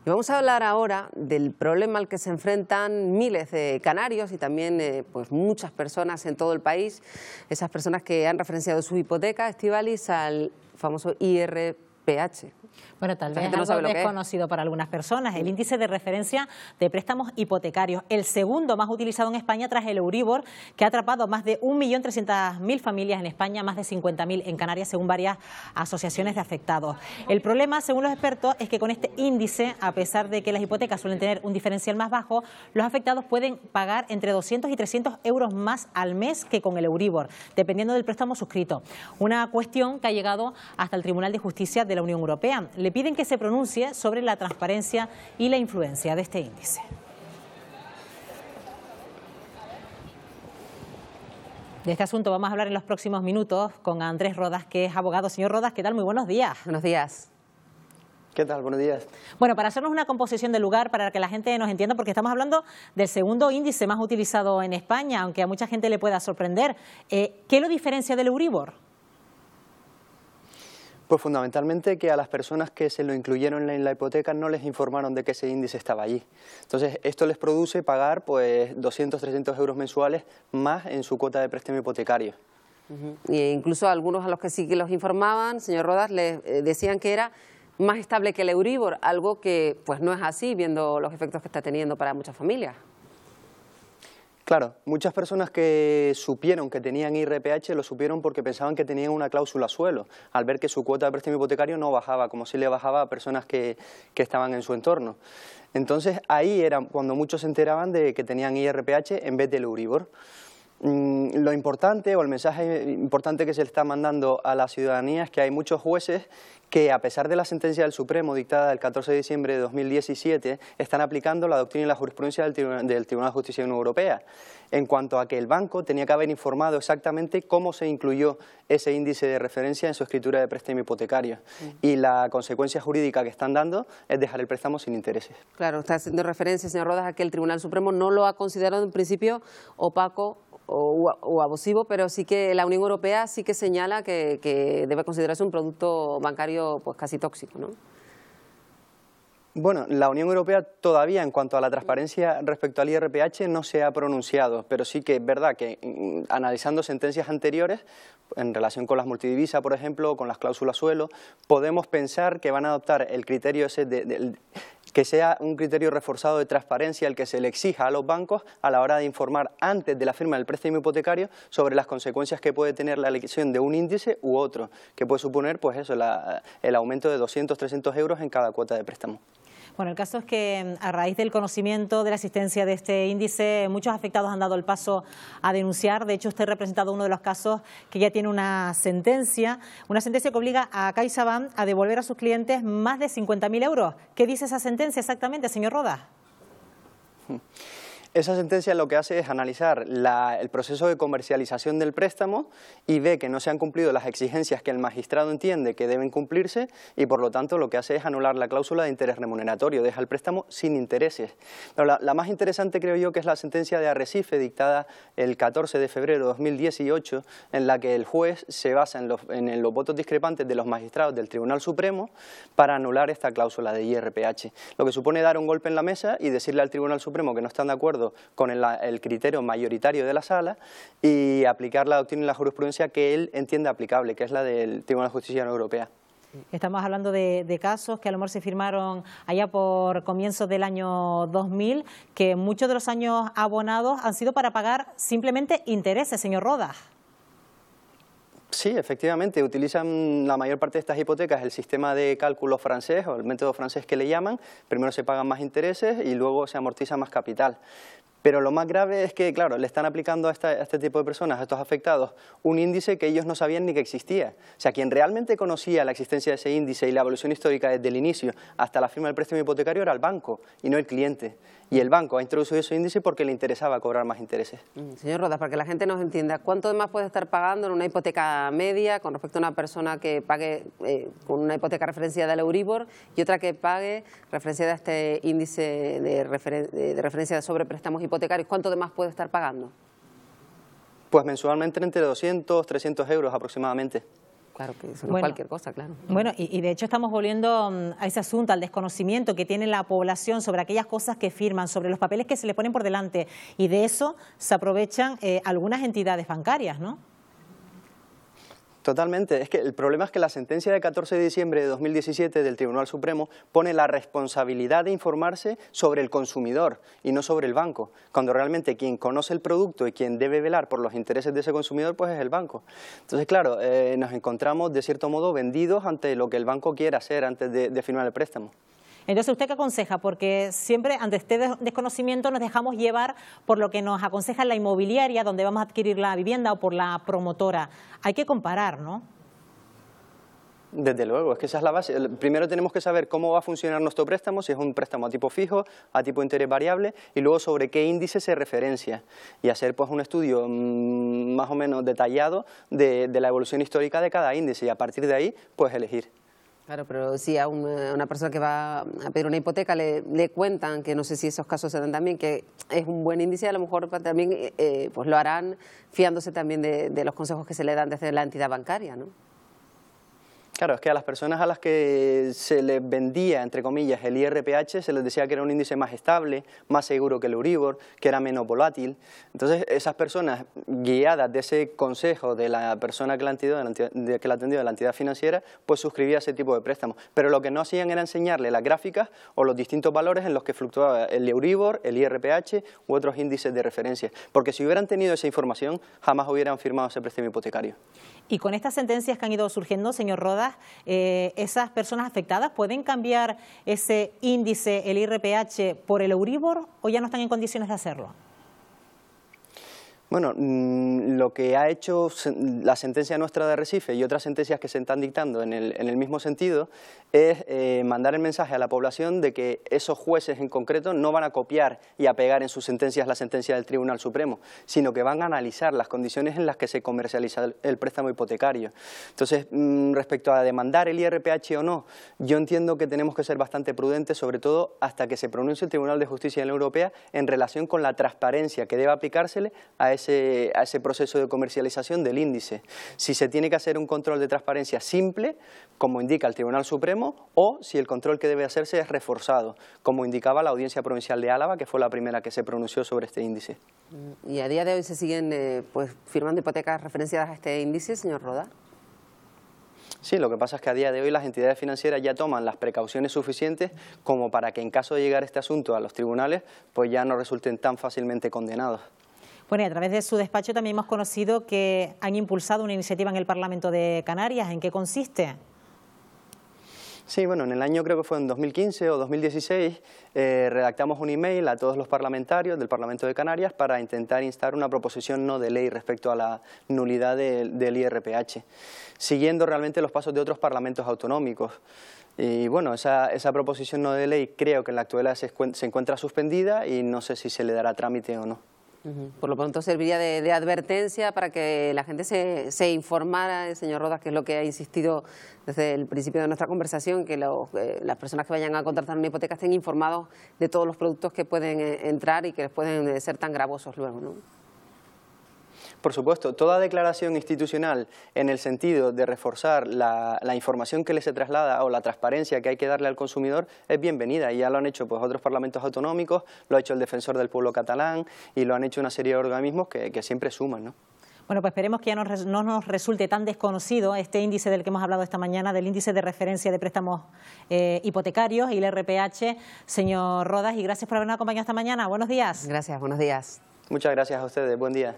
Y vamos a hablar ahora del problema al que se enfrentan miles de canarios y también pues muchas personas en todo el país, esas personas que han referenciado su hipoteca, Estíbaliz, al famoso IRPH. Bueno, tal vez algo desconocido para algunas personas, el índice de referencia de préstamos hipotecarios, el segundo más utilizado en España tras el Euribor, que ha atrapado más de 1.300.000 familias en España, más de 50.000 en Canarias, según varias asociaciones de afectados. El problema, según los expertos, es que con este índice, a pesar de que las hipotecas suelen tener un diferencial más bajo, los afectados pueden pagar entre 200 y 300 euros más al mes que con el Euribor, dependiendo del préstamo suscrito. Una cuestión que ha llegado hasta el Tribunal de Justicia de la Unión Europea. Le piden que se pronuncie sobre la transparencia y la influencia de este índice. De este asunto vamos a hablar en los próximos minutos con Andrés Rodas, que es abogado. Señor Rodas, ¿qué tal? Muy buenos días. Buenos días. ¿Qué tal? Buenos días. Bueno, para hacernos una composición del lugar, para que la gente nos entienda, porque estamos hablando del segundo índice más utilizado en España, aunque a mucha gente le pueda sorprender. ¿Qué lo diferencia del Euribor? Pues fundamentalmente que a las personas que se lo incluyeron en la hipoteca no les informaron de que ese índice estaba allí. Entonces, esto les produce pagar pues 200, 300 euros mensuales más en su cuota de préstamo hipotecario. E incluso algunos a los que sí que los informaban, señor Rodas, les decían que era más estable que el Euribor, algo que pues no es así, viendo los efectos que está teniendo para muchas familias. Claro, muchas personas que supieron que tenían IRPH lo supieron porque pensaban que tenían una cláusula suelo, al ver que su cuota de préstamo hipotecario no bajaba, como si le bajaba a personas que estaban en su entorno. Entonces ahí era cuando muchos se enteraban de que tenían IRPH en vez del Euribor. Lo importante o el mensaje importante que se le está mandando a la ciudadanía es que hay muchos jueces que, a pesar de la sentencia del Supremo dictada el 14 de diciembre de 2017, están aplicando la doctrina y la jurisprudencia del Tribunal de Justicia de la Unión Europea, en cuanto a que el banco tenía que haber informado exactamente cómo se incluyó ese índice de referencia en su escritura de préstamo hipotecario. Y la consecuencia jurídica que están dando es dejar el préstamo sin intereses. Claro, está haciendo referencia, señor Rodas, a que el Tribunal Supremo no lo ha considerado en principio opaco o abusivo, pero sí que la Unión Europea sí que señala que debe considerarse un producto bancario pues casi tóxico, ¿no? Bueno, la Unión Europea todavía en cuanto a la transparencia respecto al IRPH no se ha pronunciado, pero sí que es verdad que analizando sentencias anteriores, en relación con las multidivisas, por ejemplo, o con las cláusulas suelo, podemos pensar que van a adoptar el criterio ese que sea un criterio reforzado de transparencia el que se le exija a los bancos a la hora de informar antes de la firma del préstamo hipotecario sobre las consecuencias que puede tener la elección de un índice u otro, que puede suponer pues eso, el aumento de 200, 300 euros en cada cuota de préstamo. Bueno, el caso es que a raíz del conocimiento de la existencia de este índice, muchos afectados han dado el paso a denunciar. De hecho, usted ha representado uno de los casos que ya tiene una sentencia que obliga a CaixaBank a devolver a sus clientes más de 50.000 euros. ¿Qué dice esa sentencia exactamente, señor Rodas? Esa sentencia lo que hace es analizar el proceso de comercialización del préstamo y ve que no se han cumplido las exigencias que el magistrado entiende que deben cumplirse y por lo tanto lo que hace es anular la cláusula de interés remuneratorio, deja el préstamo sin intereses. Pero la más interesante creo yo que es la sentencia de Arrecife dictada el 14 de febrero de 2018 en la que el juez se basa en los votos discrepantes de los magistrados del Tribunal Supremo para anular esta cláusula de IRPH, lo que supone dar un golpe en la mesa y decirle al Tribunal Supremo que no están de acuerdo con el criterio mayoritario de la sala y aplicar la doctrina y la jurisprudencia que él entiende aplicable, que es la del Tribunal de Justicia de la Unión Europea. Estamos hablando de casos que a lo mejor se firmaron allá por comienzos del año 2000, que muchos de los años abonados han sido para pagar simplemente intereses, señor Rodas. Sí, efectivamente, utilizan la mayor parte de estas hipotecas el sistema de cálculo francés o el método francés que le llaman. Primero se pagan más intereses y luego se amortiza más capital. Pero lo más grave es que, claro, le están aplicando a este tipo de personas, a estos afectados, un índice que ellos no sabían ni que existía. O sea, quien realmente conocía la existencia de ese índice y la evolución histórica desde el inicio hasta la firma del préstamo hipotecario era el banco y no el cliente. Y el banco ha introducido ese índice porque le interesaba cobrar más intereses. Señor Rodas, para que la gente nos entienda, ¿cuánto de más puede estar pagando en una hipoteca media con respecto a una persona que pague con una hipoteca referenciada al Euribor y otra que pague referenciada a este índice de referencia sobre préstamos hipotecarios? ¿Cuánto de más puede estar pagando? Pues mensualmente entre 200 300 euros aproximadamente. Claro, que eso no es cualquier cosa, claro. Bueno, y de hecho estamos volviendo a ese asunto, al desconocimiento que tiene la población sobre aquellas cosas que firman, sobre los papeles que se le ponen por delante, y de eso se aprovechan algunas entidades bancarias, ¿no? Totalmente. Es que el problema es que la sentencia de 14 de diciembre de 2017 del Tribunal Supremo pone la responsabilidad de informarse sobre el consumidor y no sobre el banco, cuando realmente quien conoce el producto y quien debe velar por los intereses de ese consumidor pues es el banco. Entonces, claro, nos encontramos de cierto modo vendidos ante lo que el banco quiere hacer antes de firmar el préstamo. Entonces, ¿usted qué aconseja? Porque siempre ante este desconocimiento nos dejamos llevar por lo que nos aconseja la inmobiliaria donde vamos a adquirir la vivienda o por la promotora. Hay que comparar, ¿no? Desde luego, es que esa es la base. Primero tenemos que saber cómo va a funcionar nuestro préstamo, si es un préstamo a tipo fijo, a tipo interés variable, y luego sobre qué índice se referencia, y hacer pues un estudio más o menos detallado de la evolución histórica de cada índice, y a partir de ahí pues elegir. Claro, pero si a una persona que va a pedir una hipoteca le cuentan, que no sé si esos casos se dan también, que es un buen índice, a lo mejor también pues lo harán fiándose también de los consejos que se le dan desde la entidad bancaria, ¿no? Claro, es que a las personas a las que se les vendía, entre comillas, el IRPH, se les decía que era un índice más estable, más seguro que el Euribor, que era menos volátil. Entonces, esas personas, guiadas de ese consejo de la persona que la atendió, de la entidad financiera, pues suscribía ese tipo de préstamos. Pero lo que no hacían era enseñarle las gráficas o los distintos valores en los que fluctuaba el Euribor, el IRPH u otros índices de referencia. Porque si hubieran tenido esa información, jamás hubieran firmado ese préstamo hipotecario. Y con estas sentencias que han ido surgiendo, señor Rodas, ¿esas personas afectadas pueden cambiar ese índice, el IRPH, por el Euribor o ya no están en condiciones de hacerlo? Bueno, lo que ha hecho la sentencia nuestra de Arrecife y otras sentencias que se están dictando en el mismo sentido es mandar el mensaje a la población de que esos jueces en concreto no van a copiar y a pegar en sus sentencias la sentencia del Tribunal Supremo, sino que van a analizar las condiciones en las que se comercializa el préstamo hipotecario. Entonces, respecto a demandar el IRPH o no, yo entiendo que tenemos que ser bastante prudentes, sobre todo hasta que se pronuncie el Tribunal de Justicia de la Unión Europea en relación con la transparencia que debe aplicársele a ese proceso de comercialización del índice. Si se tiene que hacer un control de transparencia simple, como indica el Tribunal Supremo, o si el control que debe hacerse es reforzado, como indicaba la Audiencia Provincial de Álava, que fue la primera que se pronunció sobre este índice. ¿Y a día de hoy se siguen pues firmando hipotecas referenciadas a este índice, señor Rodas? Sí, lo que pasa es que a día de hoy las entidades financieras ya toman las precauciones suficientes como para que en caso de llegar este asunto a los tribunales, pues ya no resulten tan fácilmente condenados. Bueno, y a través de su despacho también hemos conocido que han impulsado una iniciativa en el Parlamento de Canarias. ¿En qué consiste? Sí, bueno, en el año creo que fue en 2015 o 2016, redactamos un email a todos los parlamentarios del Parlamento de Canarias para intentar instar una proposición no de ley respecto a la nulidad del IRPH, siguiendo realmente los pasos de otros parlamentos autonómicos. Y bueno, esa proposición no de ley creo que en la actualidad se encuentra suspendida y no sé si se le dará trámite o no. Por lo pronto serviría de advertencia para que la gente se informara, señor Rodas, que es lo que ha insistido desde el principio de nuestra conversación, que las personas que vayan a contratar una hipoteca estén informados de todos los productos que pueden entrar y que les pueden ser tan gravosos luego, ¿no? Por supuesto, toda declaración institucional en el sentido de reforzar la información que le se traslada o la transparencia que hay que darle al consumidor es bienvenida y ya lo han hecho pues otros parlamentos autonómicos, lo ha hecho el Defensor del Pueblo catalán y lo han hecho una serie de organismos que siempre suman, ¿no? Bueno, pues esperemos que ya no nos resulte tan desconocido este índice del que hemos hablado esta mañana, del índice de referencia de préstamos hipotecarios y el IRPH. Señor Rodas, y gracias por habernos acompañado esta mañana. Buenos días. Gracias, buenos días. Muchas gracias a ustedes. Buen día.